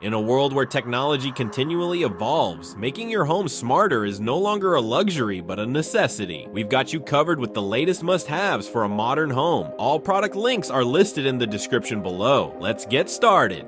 In a world where technology continually evolves, making your home smarter is no longer a luxury but a necessity. We've got you covered with the latest must-haves for a modern home. All product links are listed in the description below. Let's get started.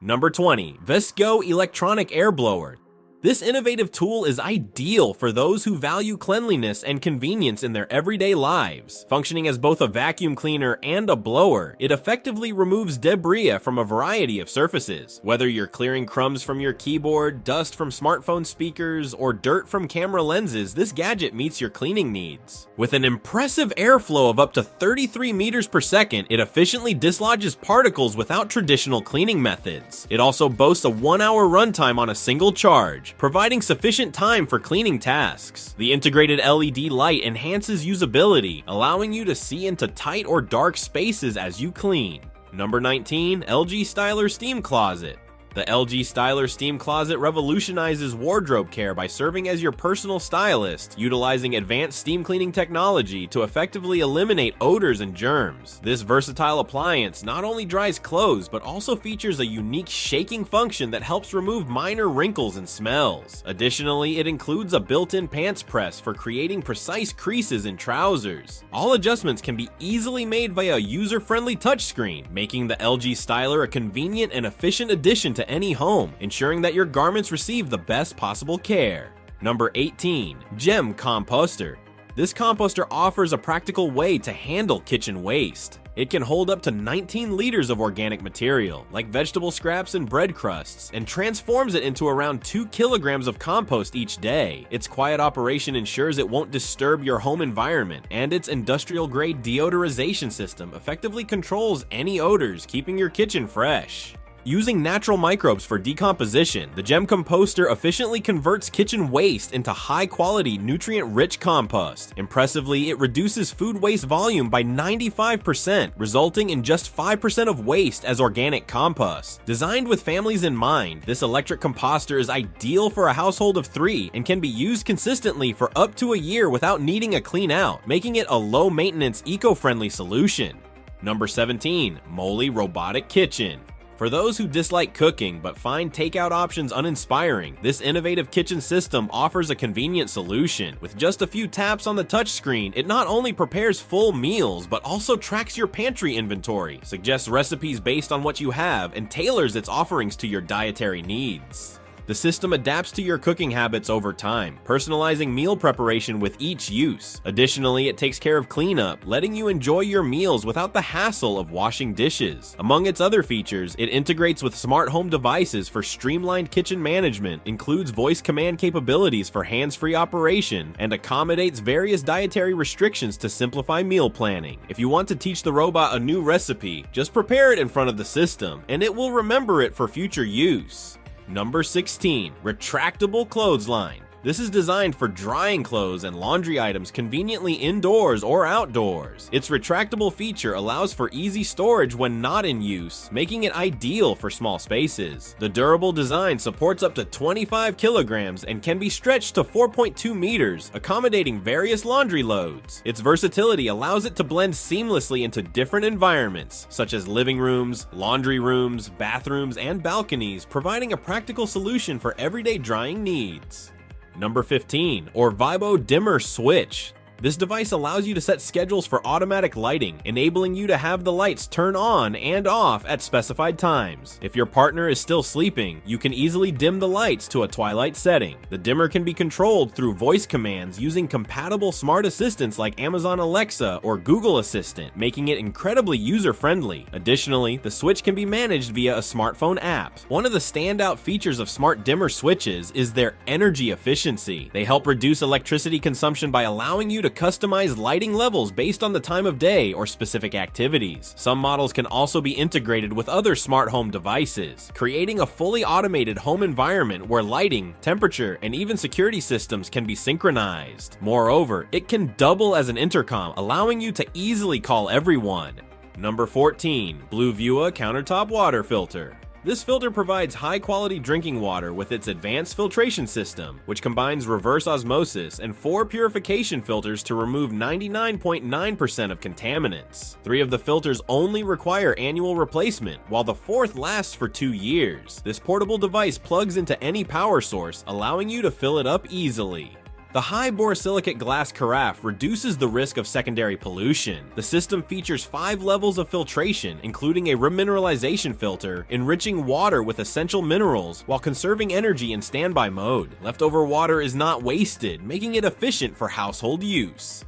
Number 20. VSGO Electronic Air Blower. This innovative tool is ideal for those who value cleanliness and convenience in their everyday lives. Functioning as both a vacuum cleaner and a blower, it effectively removes debris from a variety of surfaces. Whether you're clearing crumbs from your keyboard, dust from smartphone speakers, or dirt from camera lenses, this gadget meets your cleaning needs. With an impressive airflow of up to 33 meters per second, it efficiently dislodges particles without traditional cleaning methods. It also boasts a 1-hour runtime on a single charge, providing sufficient time for cleaning tasks. The integrated LED light enhances usability, allowing you to see into tight or dark spaces as you clean. Number 19. LG Styler Steam Closet. The LG Styler Steam Closet revolutionizes wardrobe care by serving as your personal stylist, utilizing advanced steam cleaning technology to effectively eliminate odors and germs. This versatile appliance not only dries clothes, but also features a unique shaking function that helps remove minor wrinkles and smells. Additionally, it includes a built-in pants press for creating precise creases in trousers. All adjustments can be easily made via a user-friendly touchscreen, making the LG Styler a convenient and efficient addition to any home, ensuring that your garments receive the best possible care. Number 18. GEME Composter. This composter offers a practical way to handle kitchen waste. It can hold up to 19 liters of organic material, like vegetable scraps and bread crusts, and transforms it into around 2 kilograms of compost each day. Its quiet operation ensures it won't disturb your home environment, and its industrial-grade deodorization system effectively controls any odors, keeping your kitchen fresh. Using natural microbes for decomposition, the GEME Composter efficiently converts kitchen waste into high-quality, nutrient-rich compost. Impressively, it reduces food waste volume by 95%, resulting in just 5% of waste as organic compost. Designed with families in mind, this electric composter is ideal for a household of 3 and can be used consistently for up to a year without needing a clean-out, making it a low-maintenance, eco-friendly solution. Number 17. MOLEY Robotic Kitchen. For those who dislike cooking but find takeout options uninspiring, this innovative kitchen system offers a convenient solution. With just a few taps on the touchscreen, it not only prepares full meals but also tracks your pantry inventory, suggests recipes based on what you have, and tailors its offerings to your dietary needs. The system adapts to your cooking habits over time, personalizing meal preparation with each use. Additionally, it takes care of cleanup, letting you enjoy your meals without the hassle of washing dishes. Among its other features, it integrates with smart home devices for streamlined kitchen management, includes voice command capabilities for hands-free operation, and accommodates various dietary restrictions to simplify meal planning. If you want to teach the robot a new recipe, just prepare it in front of the system, and it will remember it for future use. Number 16. Retractable Clothesline. This is designed for drying clothes and laundry items conveniently indoors or outdoors. Its retractable feature allows for easy storage when not in use, making it ideal for small spaces. The durable design supports up to 25 kilograms and can be stretched to 4.2 meters, accommodating various laundry loads. Its versatility allows it to blend seamlessly into different environments, such as living rooms, laundry rooms, bathrooms, and balconies, providing a practical solution for everyday drying needs. Number 15. ORVIBO Dimmer Switch. This device allows you to set schedules for automatic lighting, enabling you to have the lights turn on and off at specified times. If your partner is still sleeping, you can easily dim the lights to a twilight setting. The dimmer can be controlled through voice commands using compatible smart assistants like Amazon Alexa or Google Assistant, making it incredibly user-friendly. Additionally, the switch can be managed via a smartphone app. One of the standout features of smart dimmer switches is their energy efficiency. They help reduce electricity consumption by allowing you to customize lighting levels based on the time of day or specific activities. Some models can also be integrated with other smart home devices, creating a fully automated home environment where lighting, temperature, and even security systems can be synchronized. Moreover, it can double as an intercom, allowing you to easily call everyone. Number 14. BLUEVUA Countertop Water Filter. This filter provides high-quality drinking water with its advanced filtration system, which combines reverse osmosis and 4 purification filters to remove 99.9% of contaminants. 3 of the filters only require annual replacement, while the 4th lasts for 2 years. This portable device plugs into any power source, allowing you to fill it up easily. The high borosilicate glass carafe reduces the risk of secondary pollution. The system features 5 levels of filtration, including a remineralization filter, enriching water with essential minerals while conserving energy in standby mode. Leftover water is not wasted, making it efficient for household use.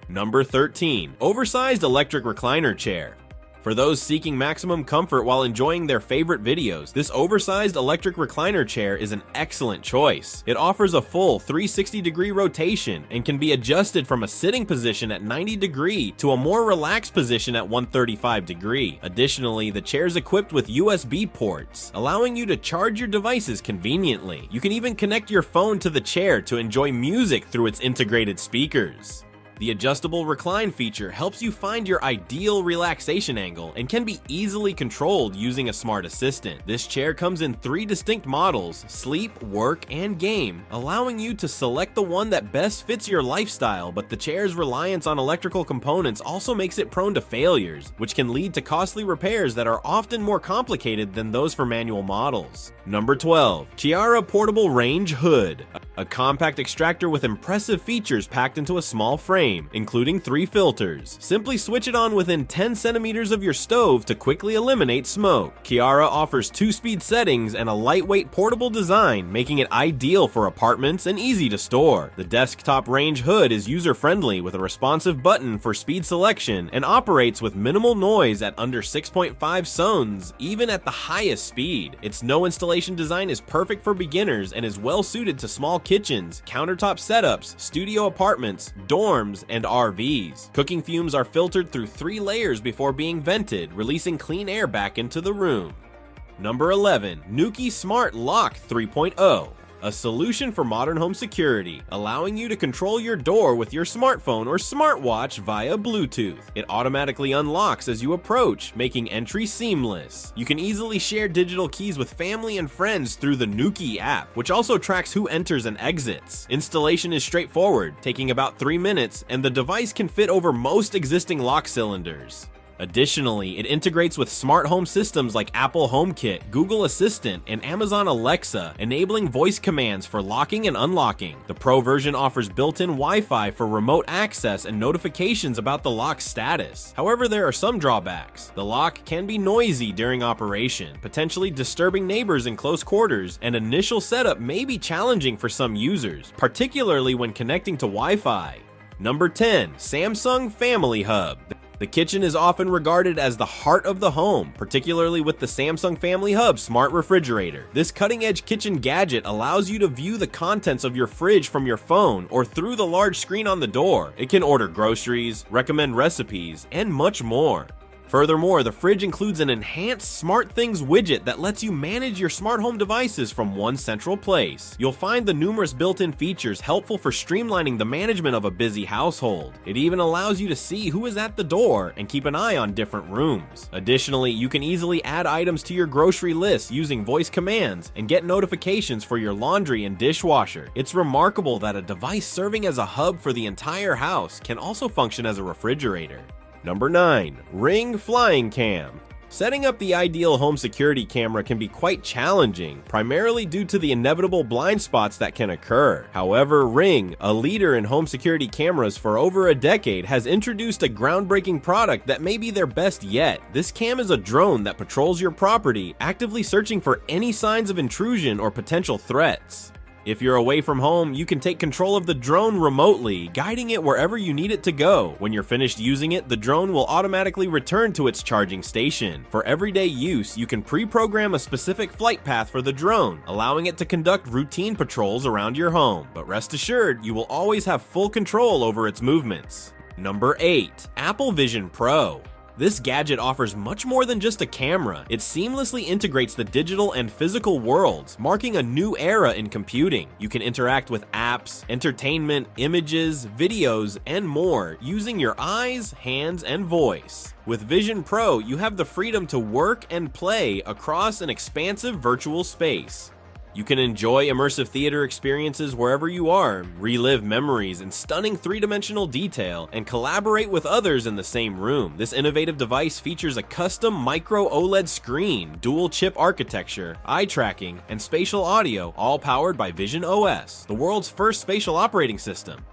Number 13. Oversized electric recliner chair. For those seeking maximum comfort while enjoying their favorite videos, this oversized electric recliner chair is an excellent choice. It offers a full 360-degree rotation and can be adjusted from a sitting position at 90° to a more relaxed position at 135°. Additionally, the chair is equipped with USB ports, allowing you to charge your devices conveniently. You can even connect your phone to the chair to enjoy music through its integrated speakers. The adjustable recline feature helps you find your ideal relaxation angle and can be easily controlled using a smart assistant. This chair comes in 3 distinct models: sleep, work, and game, allowing you to select the one that best fits your lifestyle, but the chair's reliance on electrical components also makes it prone to failures, which can lead to costly repairs that are often more complicated than those for manual models. Number 12. CIARRA Portable Range Hood. A compact extractor with impressive features packed into a small frame, including 3 filters. Simply switch it on within 10 centimeters of your stove to quickly eliminate smoke. CIARRA offers 2-speed settings and a lightweight portable design, making it ideal for apartments and easy to store. The desktop range hood is user-friendly with a responsive button for speed selection and operates with minimal noise at under 6.5 sounds, even at the highest speed. Its no installation design is perfect for beginners and is well suited to small kitchens, countertop setups, studio apartments, dorms, and RVs. Cooking fumes are filtered through 3 layers before being vented, releasing clean air back into the room. Number 11. NUKI Smart Lock 3.0. A solution for modern home security, allowing you to control your door with your smartphone or smartwatch via Bluetooth. It automatically unlocks as you approach, making entry seamless. You can easily share digital keys with family and friends through the NUKI app, which also tracks who enters and exits. Installation is straightforward, taking about 3 minutes, and the device can fit over most existing lock cylinders. Additionally, it integrates with smart home systems like Apple HomeKit, Google Assistant, and Amazon Alexa, enabling voice commands for locking and unlocking. The Pro version offers built-in Wi-Fi for remote access and notifications about the lock's status. However, there are some drawbacks. The lock can be noisy during operation, potentially disturbing neighbors in close quarters, and initial setup may be challenging for some users, particularly when connecting to Wi-Fi. Number 10. Samsung Family Hub. The kitchen is often regarded as the heart of the home, particularly with the Samsung Family Hub smart refrigerator. This cutting-edge kitchen gadget allows you to view the contents of your fridge from your phone or through the large screen on the door. It can order groceries, recommend recipes, and much more. Furthermore, the fridge includes an enhanced SmartThings widget that lets you manage your smart home devices from one central place. You'll find the numerous built-in features helpful for streamlining the management of a busy household. It even allows you to see who is at the door and keep an eye on different rooms. Additionally, you can easily add items to your grocery list using voice commands and get notifications for your laundry and dishwasher. It's remarkable that a device serving as a hub for the entire house can also function as a refrigerator. Number 9. Ring Flying Cam. Setting up the ideal home security camera can be quite challenging, primarily due to the inevitable blind spots that can occur. However, Ring, a leader in home security cameras for over a decade, has introduced a groundbreaking product that may be their best yet. This cam is a drone that patrols your property, actively searching for any signs of intrusion or potential threats. If you're away from home, you can take control of the drone remotely, guiding it wherever you need it to go. When you're finished using it, the drone will automatically return to its charging station. For everyday use, you can pre-program a specific flight path for the drone, allowing it to conduct routine patrols around your home. But rest assured, you will always have full control over its movements. Number 8. Apple Vision Pro. This gadget offers much more than just a camera. It seamlessly integrates the digital and physical worlds, marking a new era in computing. You can interact with apps, entertainment, images, videos, and more using your eyes, hands, and voice. With Vision Pro, you have the freedom to work and play across an expansive virtual space. You can enjoy immersive theater experiences wherever you are, relive memories in stunning three-dimensional detail, and collaborate with others in the same room. This innovative device features a custom micro OLED screen, dual-chip architecture, eye tracking, and spatial audio, all powered by Vision OS, the world's first spatial operating system.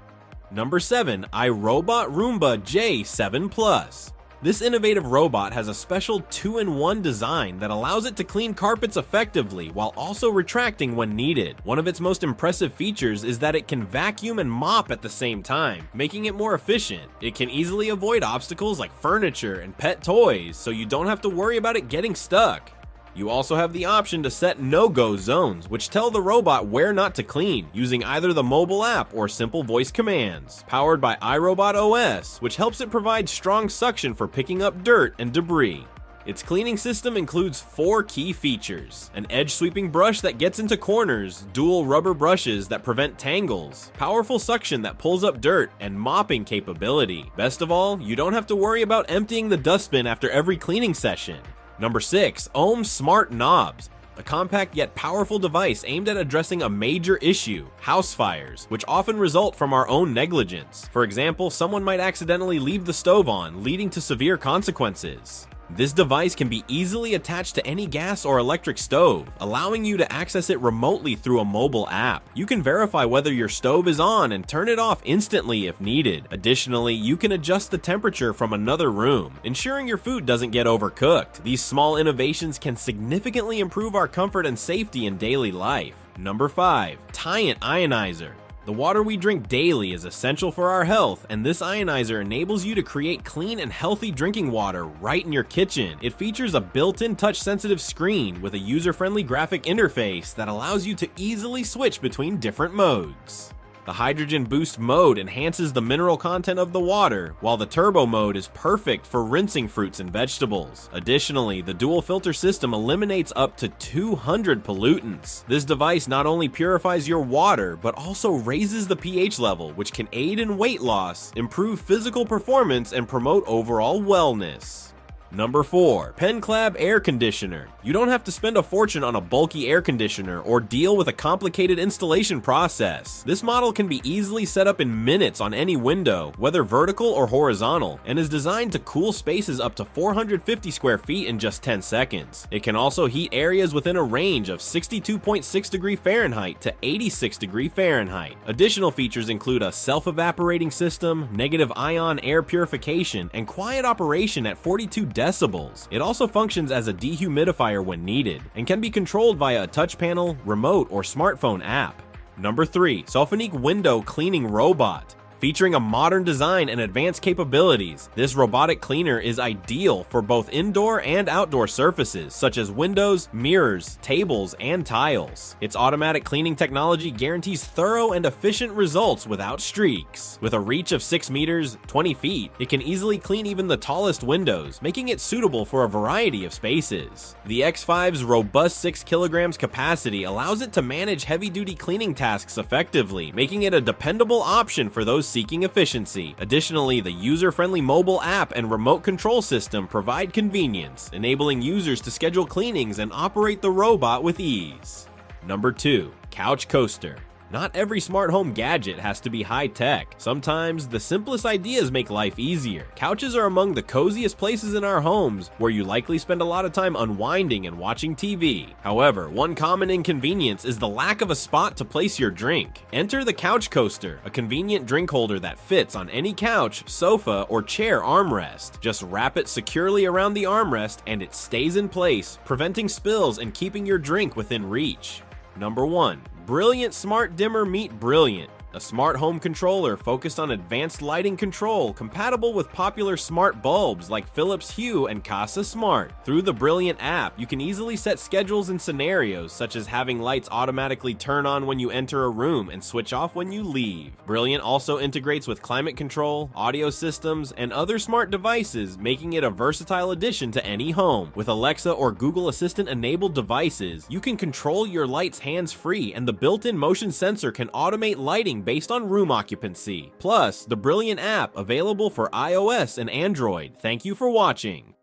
Number 7. iRobot Roomba J7 Plus. This innovative robot has a special 2-in-1 design that allows it to clean carpets effectively while also retracting when needed. One of its most impressive features is that it can vacuum and mop at the same time, making it more efficient. It can easily avoid obstacles like furniture and pet toys, so you don't have to worry about it getting stuck. You also have the option to set no-go zones, which tell the robot where not to clean, using either the mobile app or simple voice commands. Powered by iRobot OS, which helps it provide strong suction for picking up dirt and debris. Its cleaning system includes 4 key features: an edge-sweeping brush that gets into corners, dual rubber brushes that prevent tangles, powerful suction that pulls up dirt, and mopping capability. Best of all, you don't have to worry about emptying the dustbin after every cleaning session. Number 6. Ohm Smart Knobs. A compact yet powerful device aimed at addressing a major issue, house fires, which often result from our own negligence. For example, someone might accidentally leave the stove on, leading to severe consequences. This device can be easily attached to any gas or electric stove, allowing you to access it remotely through a mobile app. You can verify whether your stove is on and turn it off instantly if needed. Additionally, you can adjust the temperature from another room, ensuring your food doesn't get overcooked. These small innovations can significantly improve our comfort and safety in daily life. Number 5. TYENT Ionizer. The water we drink daily is essential for our health, and this ionizer enables you to create clean and healthy drinking water right in your kitchen. It features a built-in touch-sensitive screen with a user-friendly graphic interface that allows you to easily switch between different modes. The hydrogen boost mode enhances the mineral content of the water, while the turbo mode is perfect for rinsing fruits and vegetables. Additionally, the dual filter system eliminates up to 200 pollutants. This device not only purifies your water, but also raises the pH level, which can aid in weight loss, improve physical performance, and promote overall wellness. Number 4. PENCLAB Air Conditioner. You don't have to spend a fortune on a bulky air conditioner or deal with a complicated installation process. This model can be easily set up in minutes on any window, whether vertical or horizontal, and is designed to cool spaces up to 450 square feet in just 10 seconds. It can also heat areas within a range of 62.6 degree Fahrenheit to 86 degree Fahrenheit. Additional features include a self-evaporating system, negative ion air purification, and quiet operation at 42 decibels. It also functions as a dehumidifier when needed, and can be controlled via a touch panel, remote, or smartphone app. Number 3. SOPHINIQUE Window Cleaning Robot. Featuring a modern design and advanced capabilities, this robotic cleaner is ideal for both indoor and outdoor surfaces, such as windows, mirrors, tables, and tiles. Its automatic cleaning technology guarantees thorough and efficient results without streaks. With a reach of 6 meters, 20 feet, it can easily clean even the tallest windows, making it suitable for a variety of spaces. The X5's robust 6 kilograms capacity allows it to manage heavy-duty cleaning tasks effectively, making it a dependable option for those seeking efficiency. Additionally, the user-friendly mobile app and remote control system provide convenience, enabling users to schedule cleanings and operate the robot with ease. Number 2. COUCHCOASTER. Not every smart home gadget has to be high-tech. Sometimes, the simplest ideas make life easier. Couches are among the coziest places in our homes, where you likely spend a lot of time unwinding and watching TV. However, one common inconvenience is the lack of a spot to place your drink. Enter the COUCHCOASTER, a convenient drink holder that fits on any couch, sofa, or chair armrest. Just wrap it securely around the armrest and it stays in place, preventing spills and keeping your drink within reach. Number 1. Brilliant Smart Dimmer Meet Brilliant. a smart home controller focused on advanced lighting control compatible with popular smart bulbs like Philips Hue and Casa Smart. Through the Brilliant app, you can easily set schedules and scenarios such as having lights automatically turn on when you enter a room and switch off when you leave. Brilliant also integrates with climate control, audio systems, and other smart devices, making it a versatile addition to any home. With Alexa or Google Assistant enabled devices, you can control your lights hands-free, and the built-in motion sensor can automate lighting based on room occupancy. Plus, the Brilliant app available for iOS and Android. Thank you for watching.